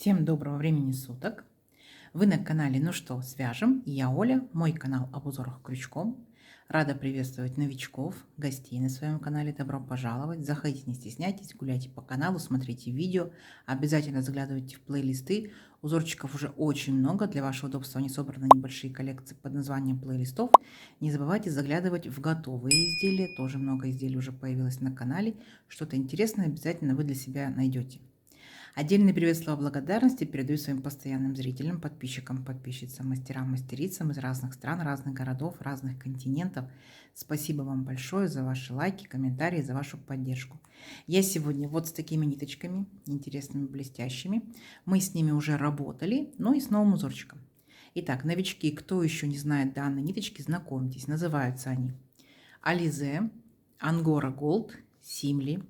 Всем доброго времени суток! Вы на канале «Ну что, свяжем?» И я Оля, мой канал об узорах крючком. Рада приветствовать новичков, гостей на своем канале. Добро пожаловать! Заходите, не стесняйтесь, гуляйте по каналу, смотрите видео. Обязательно заглядывайте в плейлисты. Узорчиков уже очень много. Для вашего удобства они собраны небольшие коллекции под названием плейлистов. Не забывайте заглядывать в готовые изделия. Тоже много изделий уже появилось на канале. Что-то интересное обязательно вы для себя найдете. Отдельный привет, слова благодарности передаю своим постоянным зрителям, подписчикам, подписчицам, мастерам, мастерицам из разных стран, разных городов, разных континентов. Спасибо вам большое за ваши лайки, комментарии, за вашу поддержку. Я сегодня вот с такими ниточками, интересными, блестящими. Мы с ними уже работали, но и с новым узорчиком. Итак, новички, кто еще не знает данные ниточки, знакомьтесь. Называются они Alize, Angora Gold, Simli.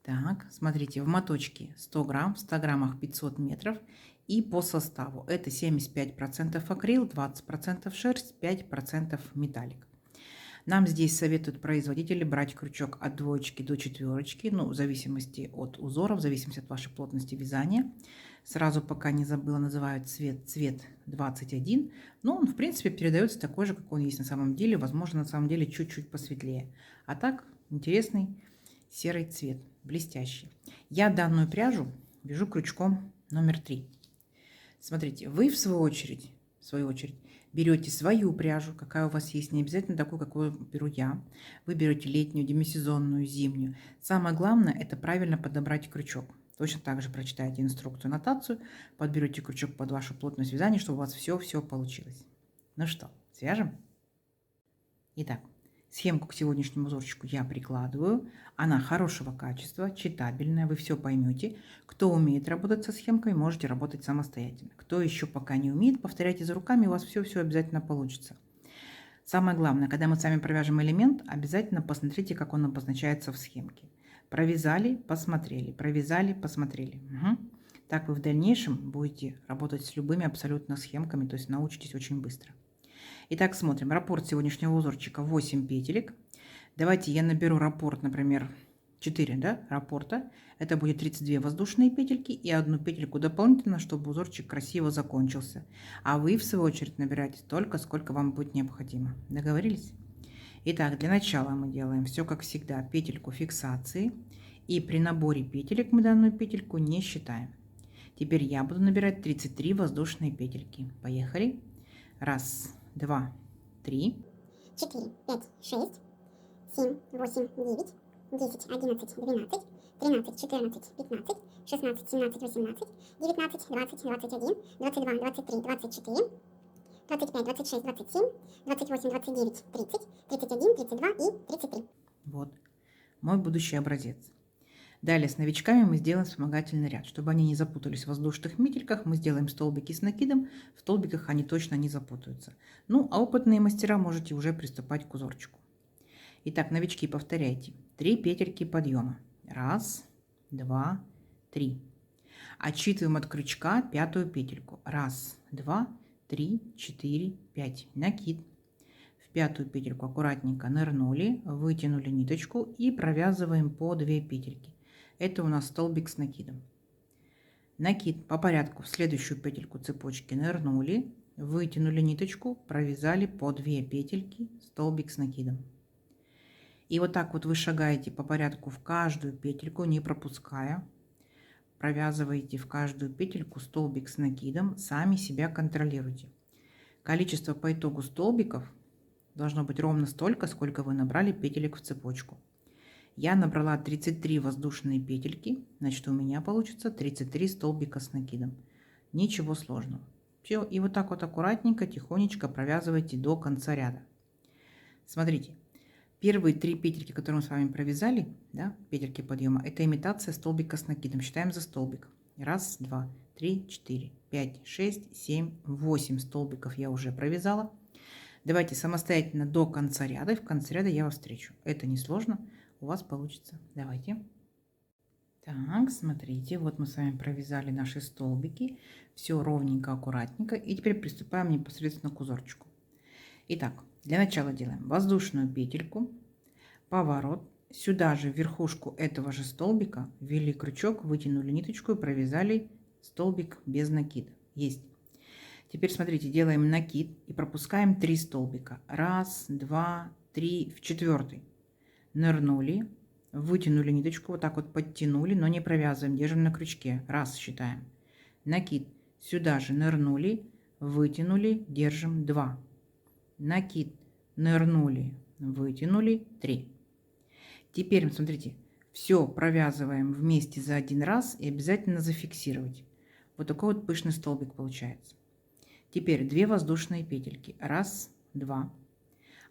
Так, смотрите, в моточке 100 грамм, в 100 граммах 500 метров. И по составу это 75% акрил, 20% шерсть, 5% металлик. Нам здесь советуют производители брать крючок от 2 до 4, ну, в зависимости от узора, в зависимости от вашей плотности вязания. Сразу, пока не забыла, называют цвет 21. Но он, в принципе, передается такой же, как он есть на самом деле. Возможно, на самом деле чуть-чуть посветлее. А так, интересный серый цвет, блестящий. Я данную пряжу вяжу крючком номер 3. Смотрите, вы в свою очередь берете свою пряжу, какая у вас есть, не обязательно такую, какую беру я. Вы берете летнюю, демисезонную, зимнюю. Самое главное, это правильно подобрать крючок. Точно так же прочитайте инструкцию, аннотацию, подберете крючок под вашу плотность вязания, чтобы у вас все получилось. Ну что, свяжем? Итак, схемку к сегодняшнему узорчику я прикладываю. Она хорошего качества, читабельная, вы все поймете. Кто умеет работать со схемками, можете работать самостоятельно. Кто еще пока не умеет, повторяйте за руками, у вас все обязательно получится. Самое главное, когда мы с вами провяжем элемент, обязательно посмотрите, как он обозначается в схемке. Провязали, посмотрели, провязали, посмотрели. Угу. Так вы в дальнейшем будете работать с любыми абсолютно схемками, то есть научитесь очень быстро. Итак, смотрим. Раппорт сегодняшнего узорчика 8 петелек. Давайте я наберу раппорт, например, 4 раппорта. Это будет 32 воздушные петельки и одну петельку дополнительно, чтобы узорчик красиво закончился. А вы, в свою очередь, набираете столько, сколько вам будет необходимо. Договорились? Итак, для начала мы делаем все как всегда. Петельку фиксации. И при наборе петелек мы данную петельку не считаем. Теперь я буду набирать 33 воздушные петельки. Поехали. Раз, 2, 3, 4, 5, 6, 7, 8, 9, 10, 11, 12, 13, 14, 15, 16, 17, 18, 19, 20, 21, 22, 23, 24, 25, 26, 27, 28, 29, 30, 31, 32 и 33. Вот мой будущий образец. Далее с новичками мы сделаем вспомогательный ряд. Чтобы они не запутались в воздушных метельках, мы сделаем столбики с накидом. В столбиках они точно не запутаются. Ну, а опытные мастера можете уже приступать к узорчику. Итак, новички, повторяйте. 3 петельки подъема. Раз, 2, 3. Отсчитываем от крючка 5-ю петельку. Раз, 2, 3, 4, 5. Накид. В 5-ю петельку аккуратненько нырнули, вытянули ниточку и провязываем по 2 петельки. Это у нас столбик с накидом. Накид по порядку в следующую петельку цепочки нырнули, вытянули ниточку, провязали по 2 петельки, столбик с накидом. И вот так вот вы шагаете по порядку в каждую петельку, не пропуская. Провязываете в каждую петельку столбик с накидом, сами себя контролируйте. Количество по итогу столбиков должно быть ровно столько, сколько вы набрали петелек в цепочку. Я набрала 33 воздушные петельки, значит у меня получится 33 столбика с накидом. Ничего сложного. Все, и вот так вот аккуратненько, тихонечко провязывайте до конца ряда. Смотрите, первые 3 петельки, которые мы с вами провязали, петельки подъема, это имитация столбика с накидом. Считаем за столбик. Раз, 2, 3, 4, 5, 6, 7, 8 столбиков я уже провязала. Давайте самостоятельно до конца ряда, и в конце ряда я вас встречу. Это несложно, у вас получится. Давайте. Так, смотрите, вот мы с вами провязали наши столбики. Все ровненько, аккуратненько. И теперь приступаем непосредственно к узорчику. Итак, для начала делаем воздушную петельку, поворот. Сюда же в верхушку этого же столбика ввели крючок, вытянули ниточку и провязали столбик без накида. Есть. Теперь смотрите, делаем накид и пропускаем 3 столбика. 1, 2, 3 в 4. Нырнули, вытянули ниточку, вот так вот подтянули, но не провязываем, держим на крючке. 1 считаем. Накид. Сюда же нырнули, вытянули, держим 2. Накид. Нырнули, вытянули 3. Теперь, смотрите, все провязываем вместе за один раз и обязательно зафиксировать. Вот такой вот пышный столбик получается. Теперь 2 воздушные петельки. 1, 2.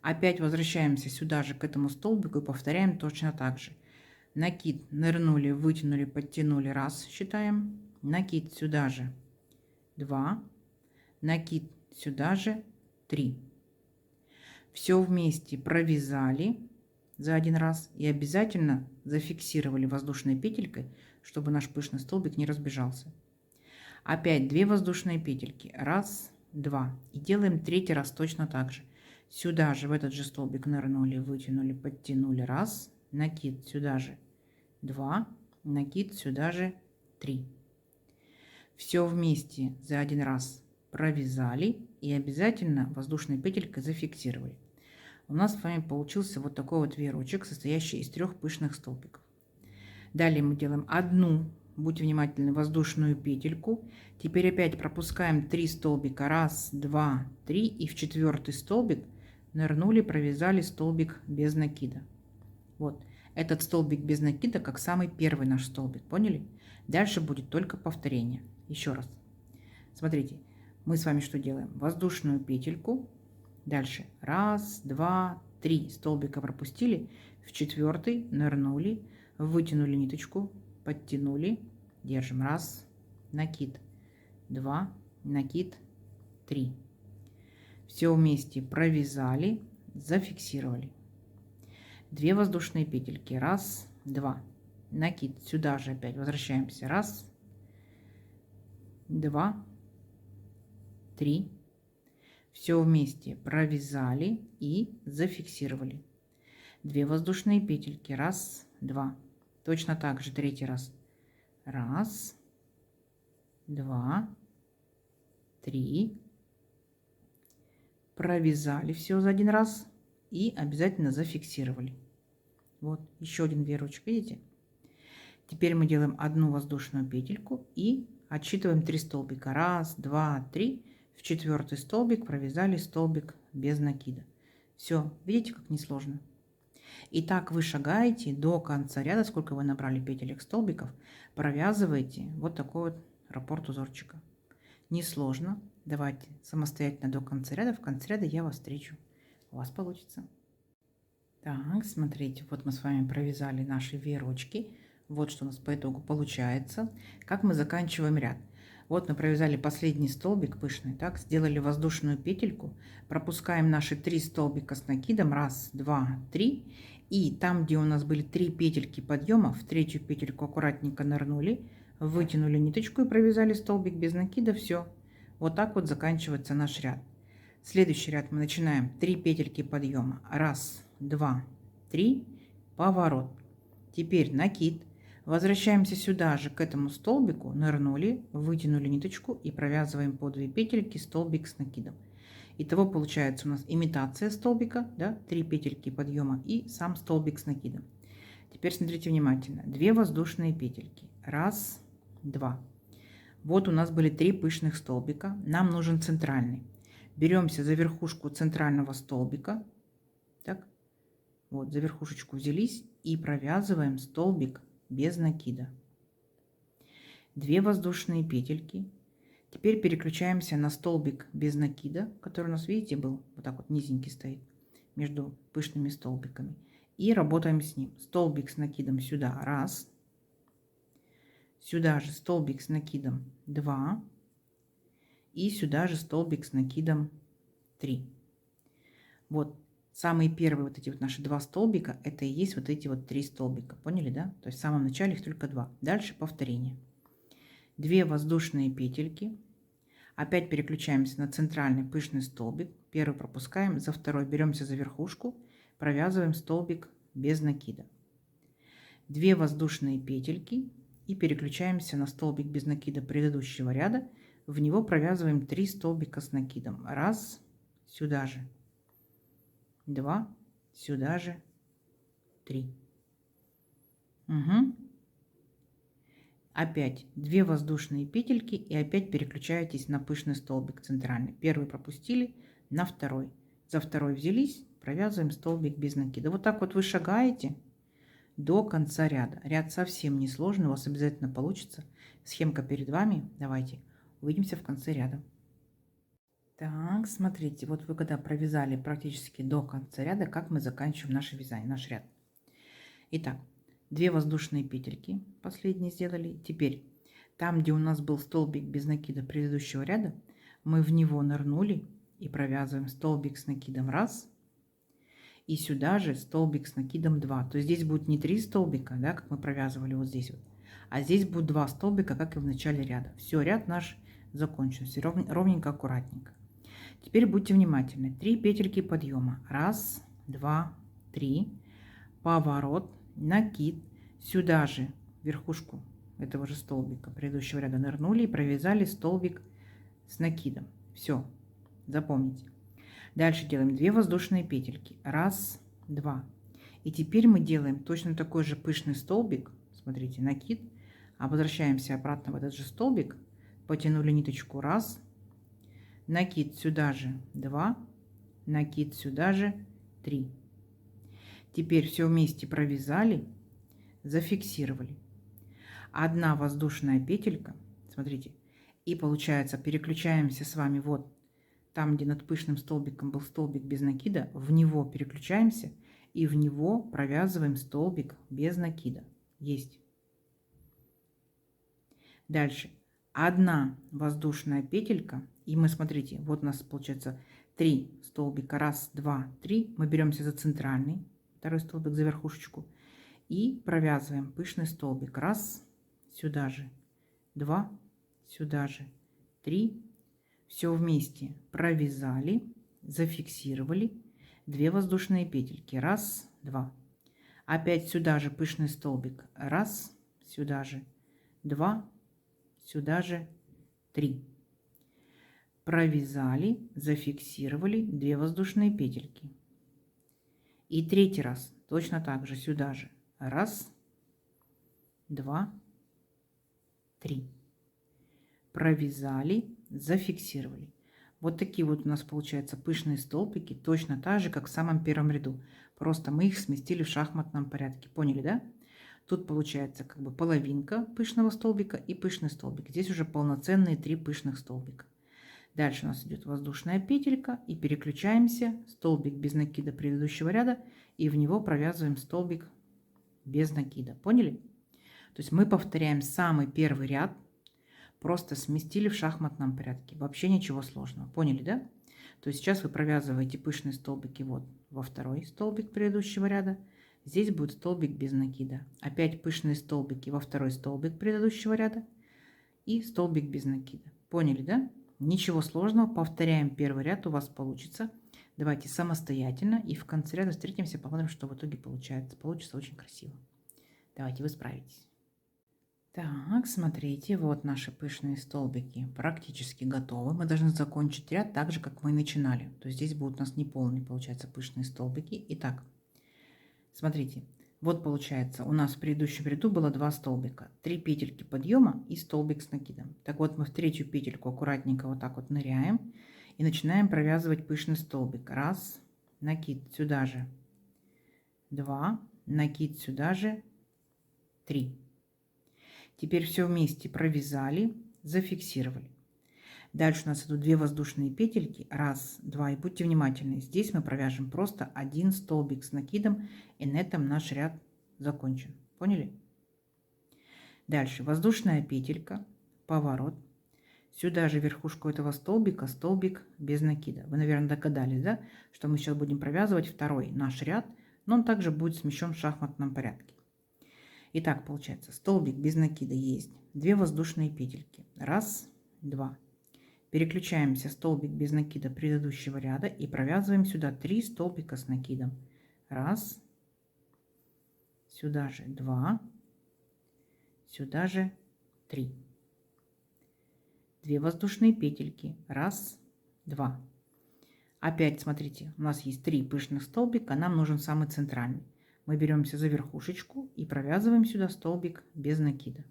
Опять возвращаемся сюда же к этому столбику и повторяем точно так же. Накид, нырнули, вытянули, подтянули. 1 считаем. Накид сюда же 2. Накид сюда же 3. Все вместе провязали за один раз и обязательно зафиксировали воздушной петелькой, чтобы наш пышный столбик не разбежался. Опять 2 воздушные петельки. 1, 2. И делаем 3 раз точно так же. Сюда же в этот же столбик нырнули, вытянули, подтянули. 1. Накид сюда же 2. Накид сюда же 3. Все вместе за один раз провязали и обязательно воздушной петелькой зафиксировали. У нас с вами получился вот такой вот веерочек, состоящий из 3 пышных столбиков. Далее мы делаем одну, будьте внимательны, воздушную петельку. Теперь опять пропускаем 3 столбика. 1, 2, 3. И в 4 столбик нырнули, провязали столбик без накида. Вот. Этот столбик без накида как самый первый наш столбик. Поняли? Дальше будет только повторение. Еще раз. Смотрите. Мы с вами что делаем? Воздушную петельку. Дальше 1, 2, 3 столбика пропустили. В 4 нырнули, вытянули ниточку, подтянули, держим 1, накид 2, накид 3. Все вместе провязали, зафиксировали. 2 воздушные петельки. 1, 2. Накид сюда же опять возвращаемся. 1, 2, 3. Все вместе провязали и зафиксировали. 2 воздушные петельки. 1, 2. Точно так же 3 раз. 1, 2, 3. Провязали все за один раз и обязательно зафиксировали. Вот еще один веерочек, видите? Теперь мы делаем одну воздушную петельку и отсчитываем 3 столбика. 1, 2, 3. В 4 столбик провязали столбик без накида. Все, видите, как несложно? И так вы шагаете до конца ряда, сколько вы набрали петелек столбиков, провязываете вот такой вот раппорт узорчика. Несложно. Давайте самостоятельно до конца ряда. В конце ряда я вас встречу. У вас получится. Так, смотрите, вот мы с вами провязали наши веерочки. Вот что у нас по итогу получается. Как мы заканчиваем ряд. Вот мы провязали последний столбик пышный, так, сделали воздушную петельку, пропускаем наши 3 столбика с накидом, 1, 2, 3, и там, где у нас были 3 петельки подъема, в 3-ю петельку аккуратненько нырнули, вытянули ниточку и провязали столбик без накида, все. Вот так вот заканчивается наш ряд. Следующий ряд мы начинаем 3 петельки подъема, 1, 2, 3, поворот. Теперь накид. Возвращаемся сюда же, к этому столбику, нырнули, вытянули ниточку и провязываем по 2 петельки столбик с накидом. Итого получается у нас имитация столбика, да, 3 петельки подъема и сам столбик с накидом. Теперь смотрите внимательно. 2 воздушные петельки. 1, 2. Вот у нас были 3 пышных столбика. Нам нужен центральный. Беремся за верхушку центрального столбика. Так, вот за верхушечку взялись и провязываем столбик без накида. 2 воздушные петельки. Теперь переключаемся на столбик без накида, который у нас, видите, был вот так вот низенький стоит между пышными столбиками. И работаем с ним. Столбик с накидом сюда 1. Сюда же столбик с накидом 2. И сюда же столбик с накидом 3. Вот. Самые первые вот эти вот наши 2 столбика, это и есть вот эти вот 3 столбика. Поняли, да? То есть в самом начале их только 2. Дальше повторение. 2 воздушные петельки. Опять переключаемся на центральный пышный столбик. Первый пропускаем, за второй беремся за верхушку, провязываем столбик без накида. 2 воздушные петельки. и переключаемся на столбик без накида предыдущего ряда. В него провязываем 3 столбика с накидом. Раз, сюда же, 2, сюда же, 3. Угу. Опять 2 воздушные петельки и опять переключаетесь на пышный столбик центральный. Первый пропустили, на второй. За второй взялись, провязываем столбик без накида. Вот так вот вы шагаете до конца ряда. Ряд совсем не сложный, у вас обязательно получится. Схемка перед вами. Давайте увидимся в конце ряда. Так, смотрите, вот вы когда провязали практически до конца ряда, как мы заканчиваем наше вязание, наш ряд. Итак, 2 воздушные петельки последние сделали. Теперь там, где у нас был столбик без накида предыдущего ряда, мы в него нырнули и провязываем столбик с накидом 1, и сюда же столбик с накидом 2. То есть здесь будет не 3 столбика, да, как мы провязывали вот здесь вот, а здесь будет 2 столбика, как и в начале ряда. Все, ряд наш закончен, все ровненько, аккуратненько. Теперь будьте внимательны. 3 петельки подъема. 1, 2, 3. Поворот, накид. Сюда же верхушку этого же столбика предыдущего ряда нырнули и провязали столбик с накидом. Все, запомните. Дальше делаем 2 воздушные петельки. 1, 2. И теперь мы делаем точно такой же пышный столбик. Смотрите, накид. А возвращаемся обратно в этот же столбик. Потянули ниточку 1. Накид сюда же 2. Накид сюда же 3. Теперь все вместе провязали, зафиксировали. 1 воздушная петелька. Смотрите. И получается, переключаемся с вами вот там, где над пышным столбиком был столбик без накида, в него переключаемся и в него провязываем столбик без накида. Есть. Дальше. 1 воздушная петелька. И мы, смотрите, вот у нас получается 3 столбика. 1, 2, 3. Мы беремся за центральный, второй столбик за верхушечку. И провязываем пышный столбик. 1, сюда же. 2, сюда же. 3. Все вместе провязали, зафиксировали. 2 воздушные петельки. 1, 2. Опять сюда же пышный столбик. 1, сюда же. 2, сюда же. 3. Провязали, зафиксировали 2 воздушные петельки. И третий раз точно так же сюда же. 1, 2, 3. Провязали, зафиксировали. Вот такие вот у нас получаются пышные столбики, точно так же, как в самом первом ряду. Просто мы их сместили в шахматном порядке. Поняли, да? Тут получается как бы половинка пышного столбика и пышный столбик. Здесь уже полноценные 3 пышных столбика. Дальше у нас идет воздушная петелька и переключаемся. Столбик без накида предыдущего ряда и в него провязываем столбик без накида. Поняли? То есть мы повторяем самый первый ряд. Просто сместили в шахматном порядке. Вообще ничего сложного. Поняли, да? То есть сейчас вы провязываете пышные столбики вот во второй столбик предыдущего ряда. Здесь будет столбик без накида. Опять пышные столбики во второй столбик предыдущего ряда. И столбик без накида. Поняли, да? Ничего сложного. Повторяем первый ряд. У вас получится. Давайте самостоятельно. И в конце ряда встретимся. Посмотрим, что в итоге получается. Получится очень красиво. Давайте, вы справитесь. Так, смотрите, вот наши пышные столбики практически готовы. Мы должны закончить ряд так же, как мы и начинали. То есть здесь будут у нас неполные, получается, пышные столбики. Итак, смотрите, вот получается, у нас в предыдущем ряду было 2 столбика. 3 петельки подъема и столбик с накидом. Так вот, мы в третью петельку аккуратненько вот так вот ныряем и начинаем провязывать пышный столбик. 1, накид сюда же. 2, накид сюда же. 3. Теперь все вместе провязали, зафиксировали. Дальше у нас идут 2 воздушные петельки. 1, 2. И будьте внимательны. Здесь мы провяжем просто 1 столбик с накидом. И на этом наш ряд закончен. Поняли? Дальше воздушная петелька, поворот. Сюда же верхушку этого столбика столбик без накида. Вы, наверное, догадались, да, что мы сейчас будем провязывать второй наш ряд. Но он также будет смещен в шахматном порядке. Итак, получается, столбик без накида есть. 2 воздушные петельки. 1, 2. Переключаемся столбик без накида предыдущего ряда и провязываем сюда 3 столбика с накидом. 1, сюда же 2, сюда же 3. 2 воздушные петельки, 1, 2. Опять смотрите, у нас есть 3 пышных столбика, нам нужен самый центральный. Мы беремся за верхушечку и провязываем сюда столбик без накида.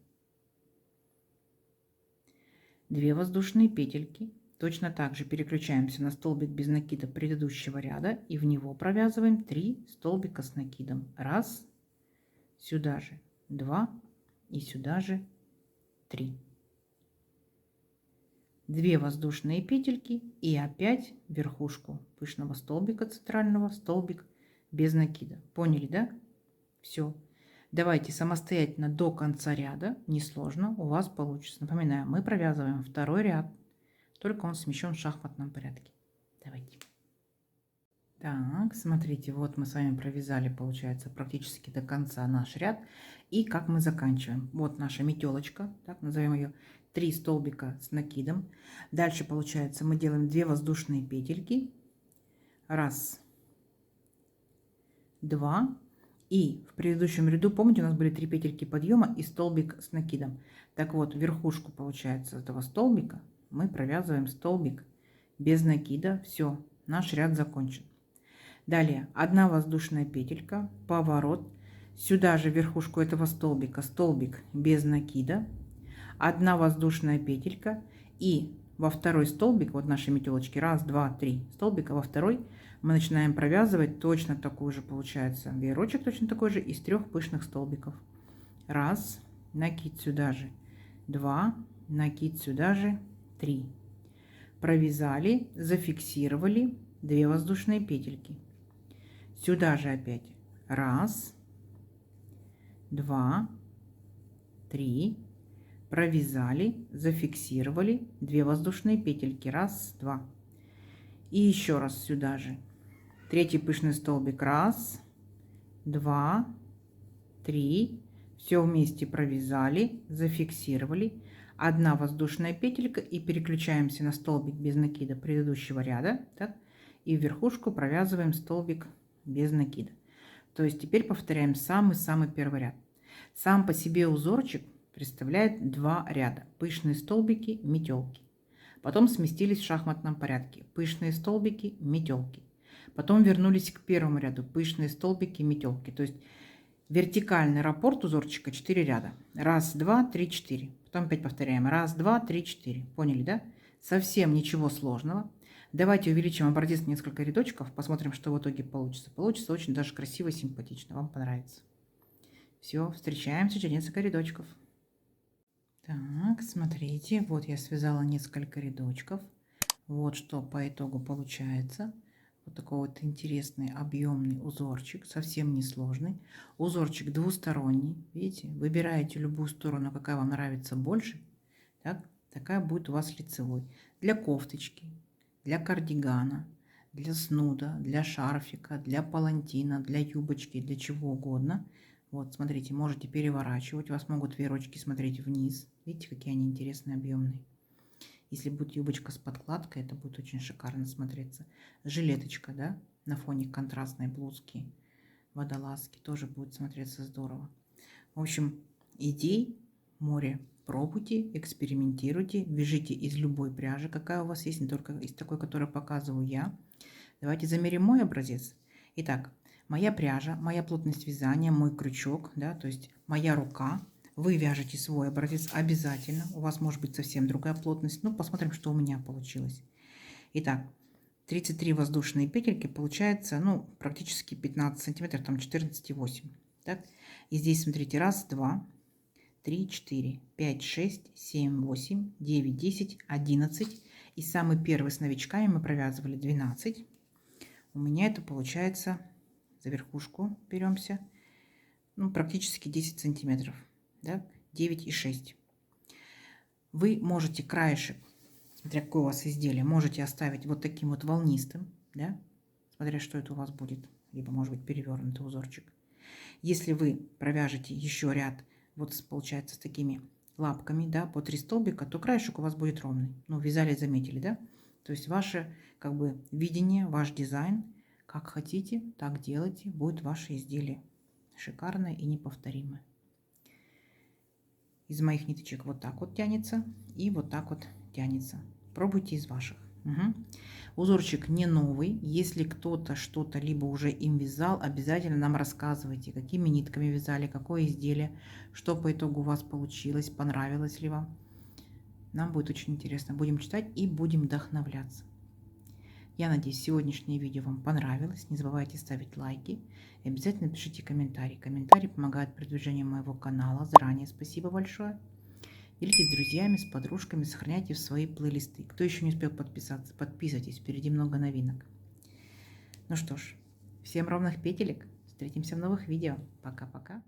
2 воздушные петельки. Точно так же переключаемся на столбик без накида предыдущего ряда и в него провязываем 3 столбика с накидом. 1, сюда же 2 и сюда же 3. 2 воздушные петельки и опять верхушку пышного столбика центрального, столбик без накида. Поняли, да? Все. Давайте самостоятельно до конца ряда, несложно, у вас получится. Напоминаю, мы провязываем второй ряд, только он смещен в шахматном порядке. Давайте. Так, смотрите, вот мы с вами провязали, получается, практически до конца наш ряд. И как мы заканчиваем. Вот наша метелочка, так назовем ее, 3 столбика с накидом. Дальше, получается, мы делаем 2 воздушные петельки. 1, 2. И в предыдущем ряду, помните, у нас были 3 петельки подъема и столбик с накидом. Так вот, верхушку, получается, этого столбика мы провязываем столбик без накида. Все, наш ряд закончен. Далее 1 воздушная петелька, поворот. Сюда же верхушку этого столбика, столбик без накида. 1 воздушная петелька. И во второй столбик, вот наши метелочки, 1, 2, 3 столбика, во второй мы начинаем провязывать точно такой же, получается, веерочек точно такой же из 3 пышных столбиков. 1, накид сюда же, 2, накид сюда же, 3. Провязали, зафиксировали 2 воздушные петельки. Сюда же опять 1, 2, 3. Провязали, зафиксировали 2 воздушные петельки. 1, 2. И еще раз сюда же. 3 пышный столбик. 1, 2, 3. Все вместе провязали, зафиксировали. 1 воздушная петелька и переключаемся на столбик без накида предыдущего ряда. Так, и в верхушку провязываем столбик без накида. То есть теперь повторяем самый-самый первый ряд. Сам по себе узорчик представляет 2 ряда. Пышные столбики, метелки. Потом сместились в шахматном порядке. Пышные столбики, метелки. Потом вернулись к первому ряду. Пышные столбики, метелки. То есть вертикальный раппорт узорчика 4 ряда. 1, 2, 3, 4. Потом опять повторяем. 1, 2, 3, 4. Поняли, да? Совсем ничего сложного. Давайте увеличим образец несколько рядочков. Посмотрим, что в итоге получится. Получится очень даже красиво и симпатично. Вам понравится. Все, встречаемся через несколько рядочков. Так, смотрите, вот я связала несколько рядочков. Вот что по итогу получается. Вот такой вот интересный объемный узорчик, совсем не сложный. Узорчик двусторонний, видите, выбираете любую сторону, какая вам нравится больше. Так, такая будет у вас лицевой. Для кофточки, для кардигана, для снуда, для шарфика, для палантина, для юбочки, для чего угодно. Вот, смотрите, можете переворачивать. У вас могут веерочки смотреть вниз. Видите, какие они интересные, объемные. Если будет юбочка с подкладкой, это будет очень шикарно смотреться. Жилеточка, да, на фоне контрастной блузки, водолазки, тоже будет смотреться здорово. В общем, идей море. Пробуйте, экспериментируйте, вяжите из любой пряжи, какая у вас есть, не только из такой, которую показываю я. Давайте замерим мой образец. Итак, моя пряжа, моя плотность вязания, мой крючок, да, то есть моя рука. Вы вяжете свой образец обязательно. У вас может быть совсем другая плотность. Ну, посмотрим, что у меня получилось. Итак, 33 воздушные петельки получается, ну, практически 15 сантиметров, там 14,8. Так, и здесь, смотрите, 1, 2, 3, 4, 5, 6, 7, 8, 9, 10, 11. И самый первый с новичками мы провязывали 12. У меня это получается, за верхушку беремся, ну, практически 10 сантиметров. Да? 9,6. Вы можете краешек, смотря какое у вас изделие, можете оставить вот таким вот волнистым, да? Смотря что это у вас будет, либо может быть перевернутый узорчик. Если вы провяжете еще ряд, вот получается с такими лапками, да, по 3 столбика, то краешек у вас будет ровный. Ну, вязали, заметили, да? То есть ваше как бы видение, ваш дизайн, как хотите, так делайте, будет ваше изделие шикарное и неповторимое. из моих ниточек вот так вот тянется и вот так вот тянется. Пробуйте из ваших. Угу. Узорчик не новый. Если кто-то что-то либо уже им вязал, обязательно нам рассказывайте, какими нитками вязали, какое изделие, что по итогу у вас получилось, понравилось ли вам. Нам будет очень интересно. Будем читать и будем вдохновляться. Я надеюсь, сегодняшнее видео вам понравилось. Не забывайте ставить лайки. И обязательно пишите комментарии. Комментарии помогают продвижению моего канала. Заранее спасибо большое. Делитесь с друзьями, с подружками, сохраняйте в свои плейлисты. Кто еще не успел подписаться, подписывайтесь. Впереди много новинок. Ну что ж, всем ровных петелек. Встретимся в новых видео. Пока-пока.